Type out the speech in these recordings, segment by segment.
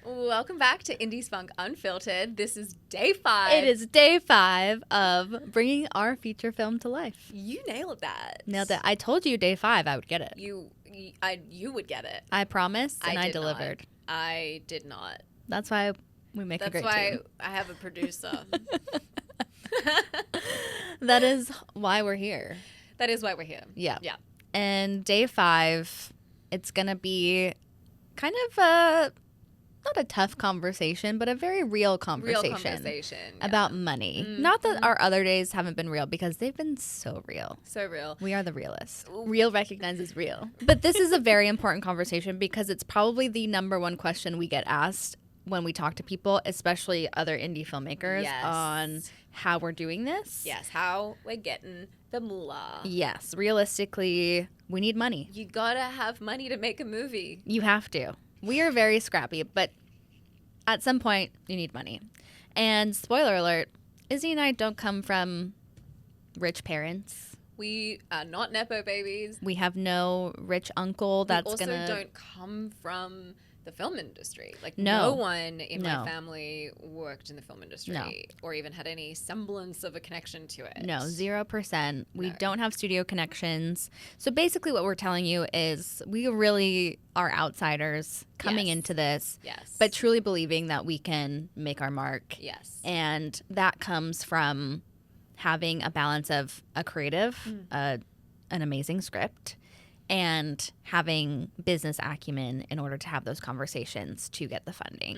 Welcome back to Indie Spunk Unfiltered. This is day 5. It is day 5 of bringing our feature film to life. You nailed that. Nailed it. I told you day 5 I would get it. You would get it. I promised and I did delivered. Not. I did not. That's why we make a great team. That's why I have a producer. That is why we're here. That is why we're here. Yeah. Yeah. And day 5, it's going to be kind of a... not a tough conversation, but a very real conversation, about money. Mm-hmm. Not that our other days haven't been real, because they've been so real. So real. We are the realists. Real recognizes real. But this is a very important conversation because it's probably the number one question we get asked when we talk to people, especially other indie filmmakers, on how we're doing this. Yes, how we're getting the moolah. Yes, realistically, we need money. You gotta have money to make a movie. You have to. We are very scrappy, but at some point, you need money. And spoiler alert, Izzy and I don't come from rich parents. We are not nepo babies. We have no rich uncle that's going to... We also don't come from the film industry. Like, no one in my family worked in the film industry or even had any semblance of a connection to it. No, 0%. We don't have studio connections. So basically what we're telling you is we really are outsiders coming into this, but truly believing that we can make our mark. Yes. And that comes from having a balance of a creative, an amazing script, and having business acumen in order to have those conversations to get the funding.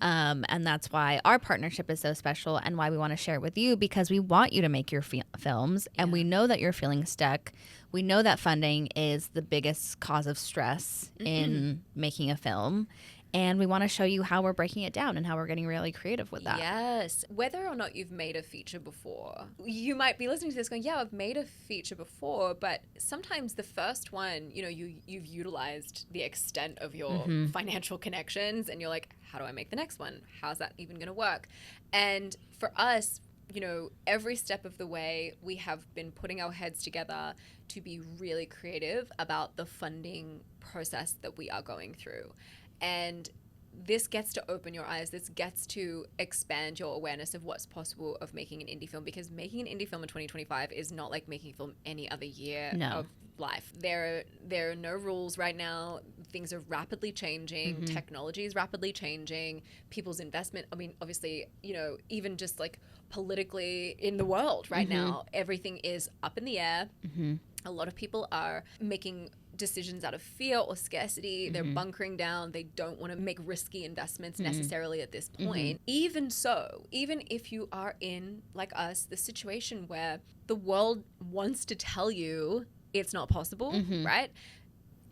And that's why our partnership is so special and why we want to share it with you, because we want you to make your films, and we know that you're feeling stuck. We know that funding is the biggest cause of stress in making a film. And we want to show you how we're breaking it down and how we're getting really creative with that. Yes. Whether or not you've made a feature before, you might be listening to this going, yeah, I've made a feature before, but sometimes the first one, you've utilized the extent of your financial connections and you're like, how do I make the next one? How's that even going to work? And for us, every step of the way, we have been putting our heads together to be really creative about the funding process that we are going through. And this gets to open your eyes. This gets to expand your awareness of what's possible of making an indie film, because making an indie film in 2025 is not like making a film any other year of life. There are no rules right now. Things are rapidly changing. Technology is rapidly changing. People's investment, obviously, even just like politically in the world right now, everything is up in the air. A lot of people are making decisions out of fear or scarcity. They're bunkering down. They don't want to make risky investments necessarily at this point. Even so, even if you are in, like us, the situation where the world wants to tell you it's not possible, right?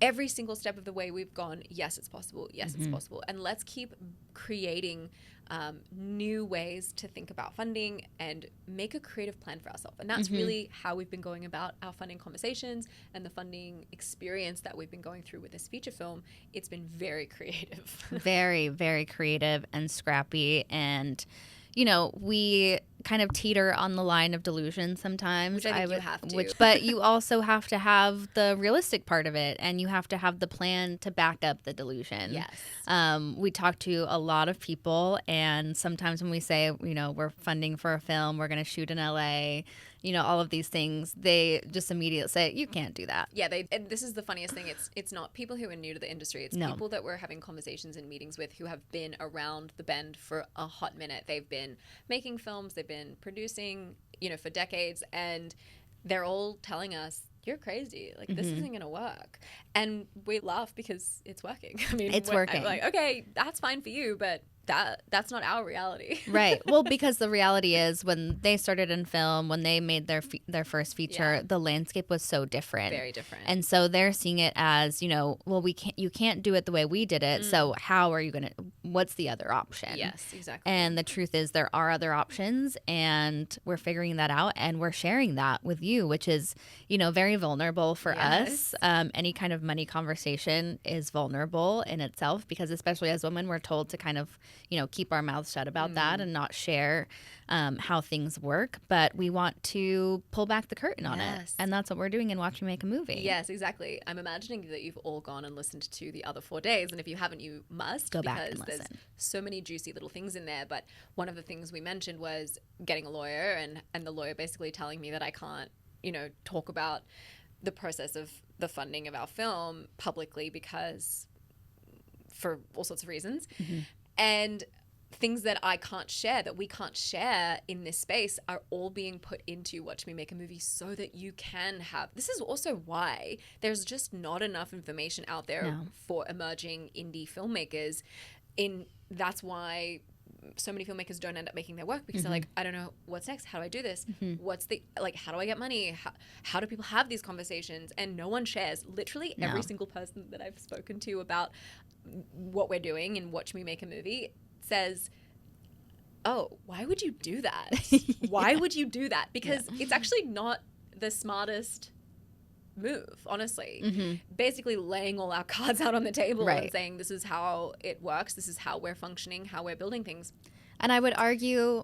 Every single step of the way we've gone, yes, it's possible. Yes, it's possible. And let's keep creating new ways to think about funding and make a creative plan for ourselves. And that's really how we've been going about our funding conversations and the funding experience that we've been going through with this feature film. It's been very creative. Very, very creative and scrappy. And, we kind of teeter on the line of delusion sometimes. Which I think you have to. But you also have to have the realistic part of it, and you have to have the plan to back up the delusion. Yes. We talk to a lot of people, and sometimes when we say, we're funding for a film, we're going to shoot in LA, all of these things, they just immediately say, you can't do that. Yeah, and this is the funniest thing. It's not people who are new to the industry. It's people that we're having conversations and meetings with who have been around the bend for a hot minute. They've been making films, they've been producing, for decades, and they're all telling us, you're crazy. Like, this isn't going to work. And we laugh because it's working. It's working. I'm like, okay, that's fine for you, but that's not our reality. Right. Well, because the reality is when they started in film, when they made their first feature, the landscape was so different. Very different. And so they're seeing it as, you can't do it the way we did it. So how are you going to, what's the other option? Yes, exactly. And the truth is there are other options, and we're figuring that out, and we're sharing that with you, which is, very vulnerable for us. Any kind of money conversation is vulnerable in itself, because especially as women, we're told to kind of, keep our mouths shut about that and not share how things work. But we want to pull back the curtain on it. And that's what we're doing in Watch Me Make a Movie. Yes, exactly. I'm imagining that you've all gone and listened to the other 4 days. And if you haven't, you must. Go back and listen. so many juicy little things in there. But one of the things we mentioned was getting a lawyer, and the lawyer basically telling me that I can't, talk about the process of the funding of our film publicly because for all sorts of reasons. And things that I can't share, that we can't share in this space, are all being put into Watch Me Make a Movie so that you can have. This is also why there's just not enough information out there for emerging indie filmmakers. That's why so many filmmakers don't end up making their work, because they're like, I don't know what's next. How do I do this? What's how do I get money? How do people have these conversations? And no one shares. Literally every single person that I've spoken to about what we're doing in Watch Me Make a Movie says, oh, why would you do that? Why would you do that? Because it's actually not the smartest move, honestly. Basically laying all our cards out on the table and saying, this is how it works, this is how we're functioning, how we're building things. And I would argue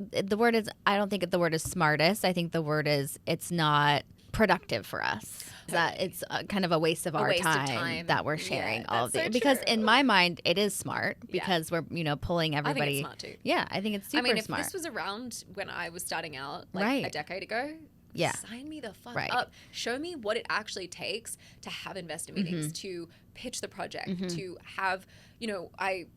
the word is, I don't think the word is smartest. I think the word is, it's not productive for us. That it's kind of a waste of our time that we're sharing all of the, because in my mind it is smart, because we're pulling everybody. I think it's smart too. Yeah, I think it's super smart. If this was around when I was starting out a decade ago, sign me the fuck up. Show me what it actually takes to have investor meetings, to pitch the project, to have, I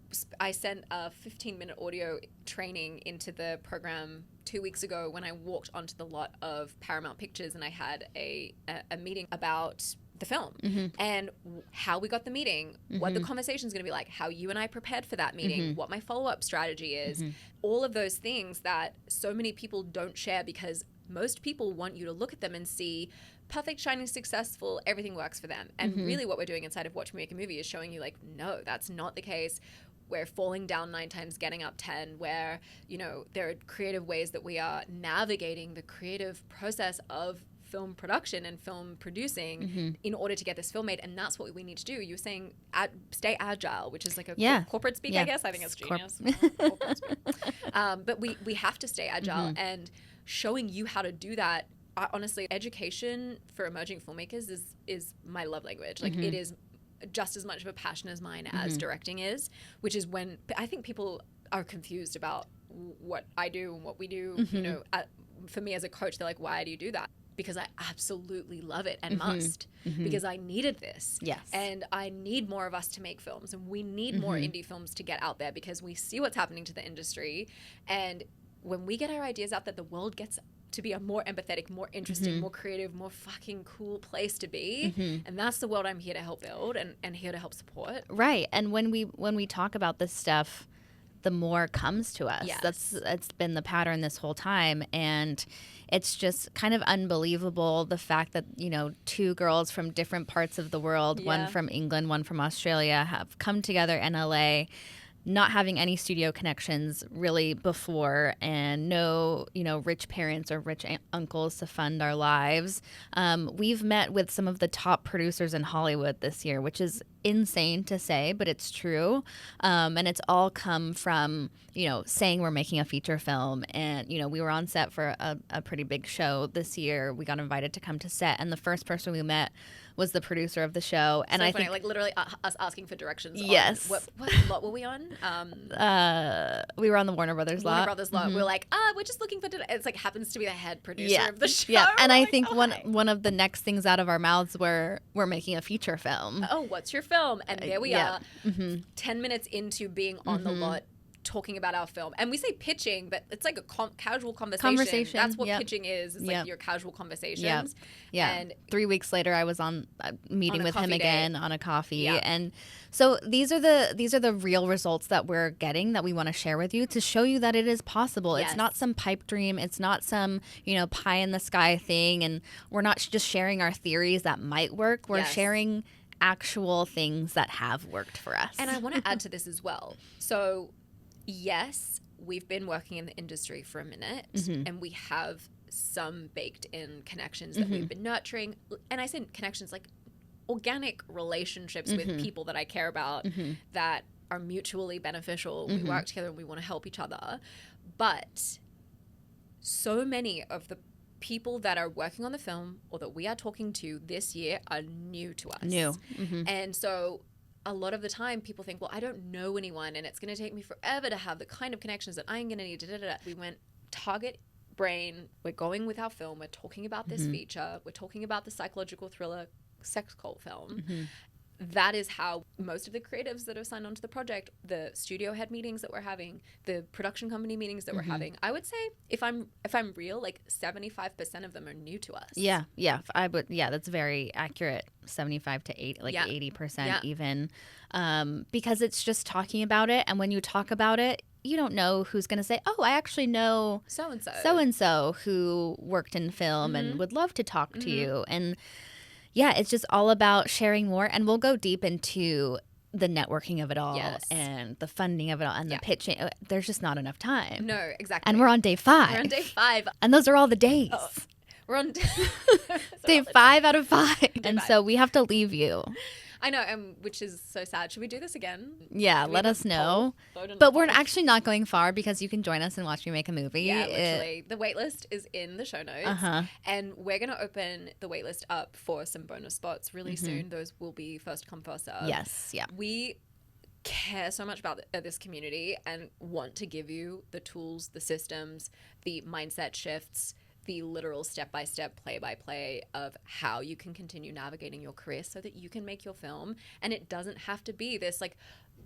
sent a 15-minute audio training into the program 2 weeks ago when I walked onto the lot of Paramount Pictures, and I had a meeting about the film and how we got the meeting, what the conversation's going to be like, how you and I prepared for that meeting, what my follow-up strategy is, all of those things that so many people don't share, because most people want you to look at them and see perfect, shining, successful, everything works for them. And really what we're doing inside of Watch Me Make a Movie is showing you no, that's not the case. We're falling down 9 times, getting up 10, where, there are creative ways that we are navigating the creative process of film production and film producing in order to get this film made. And that's what we need to do. You were saying stay agile, which is a corporate speak, I guess. I think it's genius. Corporate speak. But we have to stay agile, and showing you how to do that. Honestly, education for emerging filmmakers is my love language. It is just as much of a passion as mine as directing is, which is when I think people are confused about what I do and what we do. For me as a coach, they're like, why do you do that? Because I absolutely love it and must, because I needed this. Yes. And I need more of us to make films, and we need more indie films to get out there, because we see what's happening to the industry. And when we get our ideas out there, the world gets to be a more empathetic, more interesting, more creative, more fucking cool place to be. And that's the world I'm here to help build and here to help support. Right. And when we talk about this stuff, the more comes to us. Yes. That's been the pattern this whole time. And it's just kind of unbelievable, the fact that, 2 girls from different parts of the world, one from England, one from Australia, have come together in LA, not having any studio connections really before, and no, rich parents or rich uncles to fund our lives. We've met with some of the top producers in Hollywood this year, which is insane to say, but it's true. And it's all come from, saying we're making a feature film. And, we were on set for a pretty big show this year. We got invited to come to set, and the first person we met was the producer of the show. And so I funny, think literally us asking for directions. Yes. What lot were we on? We were on the Warner Brothers lot. Warner Brothers lot. We're like, we're just looking for. It's happens to be the head producer of the show. Yeah, and I like, think one of the next things out of our mouths were, we're making a feeture film. Oh, what's your film? And there we are, 10 minutes into being on the lot, talking about our film. And we say pitching, but it's like a casual conversation. That's what pitching is. It's like your casual conversations. Yeah. And 3 weeks later, I was on a meeting with him again on a coffee. And so these are the real results that we're getting, that we want to share with you, to show you that it is possible. Yes. It's not some pipe dream. It's not some, pie in the sky thing. And we're not just sharing our theories that might work. We're sharing actual things that have worked for us. And I want to add to this as well. So yes, we've been working in the industry for a minute, and we have some baked in connections that we've been nurturing. And I say connections like organic relationships with people that I care about, that are mutually beneficial. We work together and we want to help each other. But so many of the people that are working on the film or that we are talking to this year are new to us. New. And so a lot of the time people think, well, I don't know anyone and it's going to take me forever to have the kind of connections that I'm going to need. We went target brain. We're going with our film. We're talking about this feature. We're talking about the psychological thriller sex cult film. That is how most of the creatives that have signed on to the project, the studio head meetings that we're having, the production company meetings that we're having, I would say if I'm real, like 75% of them are new to us. Yeah, that's very accurate. 75 to 8, like 80% even, because it's just talking about it, and when you talk about it, you don't know who's going to say, oh, I actually know so-and-so who worked in film and would love to talk to you. And yeah, it's just all about sharing more. And we'll go deep into the networking of it all and the funding of it all and the pitching. There's just not enough time. No, exactly. And we're on day 5. We're on day 5. And those are all the days. Oh, we're on day 5 out of 5. And so we have to leave you. I know, which is so sad. Should we do this again? Yeah, let us know. But we're actually not going far because you can join us and watch me make a movie. Yeah, literally. The waitlist is in the show notes. And we're going to open the waitlist up for some bonus spots really soon. Those will be first come, first serve. Yes, yeah. We care so much about this community and want to give you the tools, the systems, the mindset shifts, the literal step-by-step, play-by-play of how you can continue navigating your career so that you can make your film. And it doesn't have to be this, like,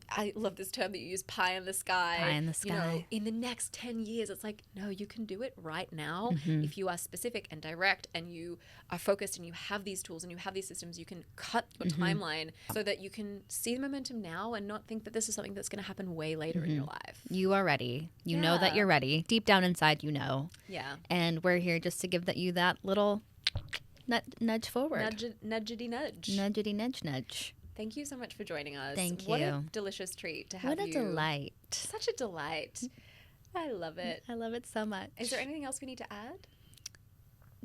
I love this term that you use, pie in the sky. Pie in the sky. You know, in the next 10 years, it's like, no, you can do it right now. If you are specific and direct and you are focused and you have these tools and you have these systems, you can cut your timeline so that you can see the momentum now and not think that this is something that's going to happen way later in your life. You are ready. You know that you're ready. Deep down inside, you know. Yeah. And we're here just to give you that little nudge forward. Nudgety nudge. Nudgety nudge nudge. Thank you so much for joining us. Thank you. What a delicious treat to have you. What a delight. Such a delight. I love it. I love it so much. Is there anything else we need to add?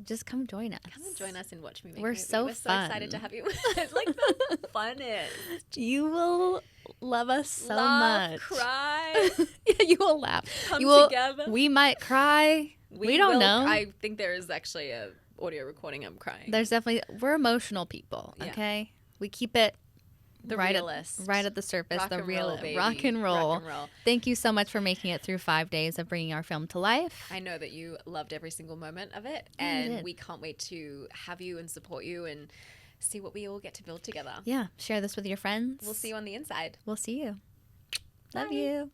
Just come join us. Come and join us and watch me make We're movie. so We're fun. so excited to have you. It's like the funnest. You will love us so Laugh, much. cry. Yeah, you will laugh. Come together. We might cry. We don't know. I think there is actually a audio recording. I'm crying. We're emotional people, okay? We keep it right at the surface. Rock the and real roll, baby. rock and roll. Rock and roll. Thank you so much for making it through 5 days of bringing our film to life. I know that you loved every single moment of it, I and did. we can't wait to have you and support you and see what we all get to build together. Yeah, share this with your friends. We'll see you on the inside. We'll see you. Love Bye. you.